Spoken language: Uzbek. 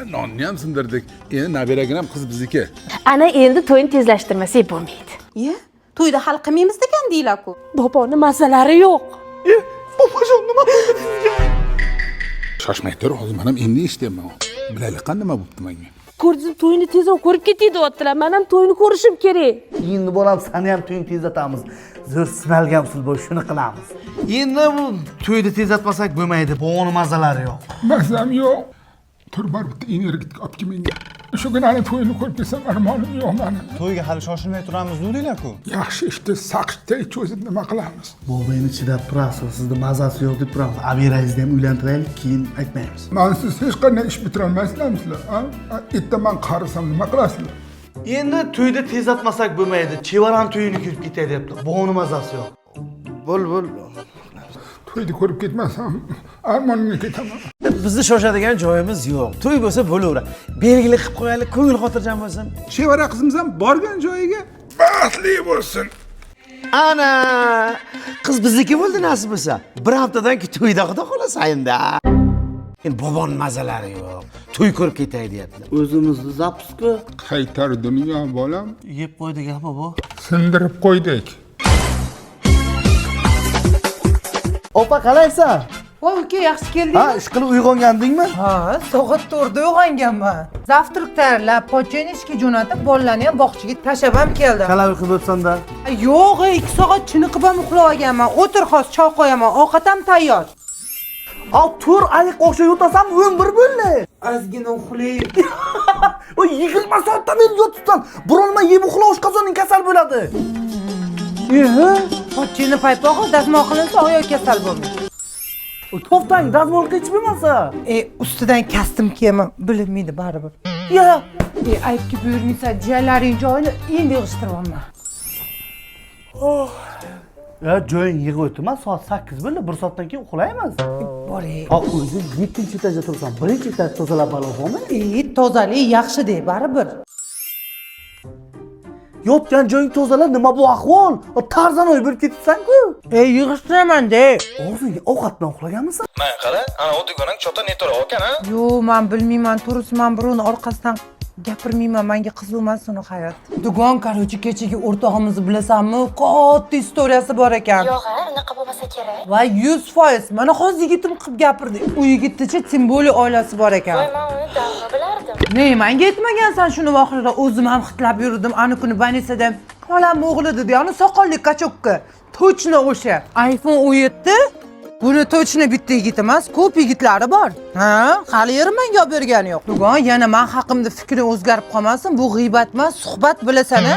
Nonni ham sindirdik. Endi nabiragina ham qiz bizniki. Ana endi to'yni tezlashtirmasak bo'lmaydi. Ye? To'yda hal qilmaymiz degan deylar-ku. Boboni masalari yo'q. Bobojon nima bo'ldi sizga? Shoshmay tur, hozir men ham endi eshityapman. Bilayliq nima bo'pti menga? Ko'rdim to'yni tezroq ko'rib ketdi deyaptilar. Men ham to'yni ko'rishim kerak. Endi bolam seni ham to'yni tezlatamiz. Zo'r sinalgan usul bo'l, shuni qilamiz. Endi bu to'yni tezlatmasak bo'lmaydi. Bo'g'oni mazalari yo'q. Mazam yo'q. Tur bor bitta energetik olib kel menga. Shu kunani to'yini ko'rib kelsam armonim yo'q meni. To'yga hali shoshilmay turamiz deylar-ku. Yaxshi ishni saqchday cho'zib nima qilamiz? Bobangni chidab turasiz, sizni mazasi yo'q deb turamiz. Abirangizni ham uylantiraylik, keyin aytmaymiz. Men siz hech qanday ish bitira olmaysizlarmisizlar? Ertaman qarisam nima qilasizlar? Endi to'yda tezlatmasak bo'lmaydi. Chevaram to'yini ko'rib ketay debdi. Bo'g'oni mazasi yo'q. Bo'l. To'yni ko'rib ketmasam armonimga ketaman. Bizni shoshadigan joyimiz yo'q. To'y bo'lsa bo'laveradi. Belgili qilib qo'yaylik, ko'ngil xotirjam bo'lsin. Chevara qizimiz ham borgan joyiga baxtli bo'lsin. Ana! Qiz bizniki bo'ldi nasib bo'lsa. Bir haftadan keyin to'yda xudo xolasa endi. Endi bobon mazalari yo'q. To'y ko'rib ketay deyapti. O'zimizni zapusku. Qaytar dunyo bolam, Yeb qo'ydik ha bobo. sindirib qo'ydik. Opa qalaysan? Voy uka, yaxshi kelding. Ha, ish qilib uyg'ongandingmi? Ha, soat 4da uyg'onganman. Zavtrak tayyorlab, pochchani ishga jo'natib, bolalarni ham bog'chaga tashlab ham keldim. Qalay qilib o'tsan-da? Yo'q, 2 soat chiniqib ham uxlab olganman. O'tir hozir choy qo'yaman, ovqat ham tayyor. Al tur ayiq o'xsha yo'tasam 11 bo'ldi. Ozgina uxlay. O 20 soatda men yotibsan. Burolma yeb uxla oshqozoning kasal bo'ladi. Pochchani paypog'i dazmol qilinsa oyoq kasal bo'lmaydi. To'xtang, dazmol hech bo'lmasa. Ustidan kostyum kiyaman, bilinmaydi baribir. Ya, Aybga buyurmaysa, jiyanlaring joyini endi yig'ishtiryapman. ya joying yig'ib o'tma, soat 8 bo'ldi, 1 soatdan keyin uxlaymiz. Boray. Ha, o'zi 7-etajda tursan, 1-etaj tozalab olamiz. Tozalik yaxshi de, baribir. Yotgan joying tozala, nima bu ahvol? Tarzanoy bo'lib ketibsan-ku. Yig'ishtiraman de. Og'zingga ovqat bilan uxlaganmisan? Mana qara, ana oddigonang chota netora ekan, ha? Yo'q, men bilmayman, turist men birovni orqasidan gapirmayman, menga qiziq emas uni hayot. Dugon qarochi kechagi o'rtog'imizni bilasanmi? Katta istoriyasi bor ekan. Yo'q, unaqa bo'lmasa kerak. Va 100%. Mana hozir yigitim qilib gapirdi. U yigitcha tем более oilasi bor ekan. Men uni dalga bilardim. Ne, menga aytmagansan shuni voqeada o'zim ham xitlab yurdim. Ani kuni banisada xolam o'g'li dedi, ya'ni soqolli kachokka. Точно o'sha. iPhone 17 buni точно bitta yigit emas, ko'p yigitlari bor. Ha, hali yerim menga olib bergani yo'q. Dugon yana men haqimda fikring o'zgarib qolmasin, bu g'iybat emas, suhbat bilasan-a?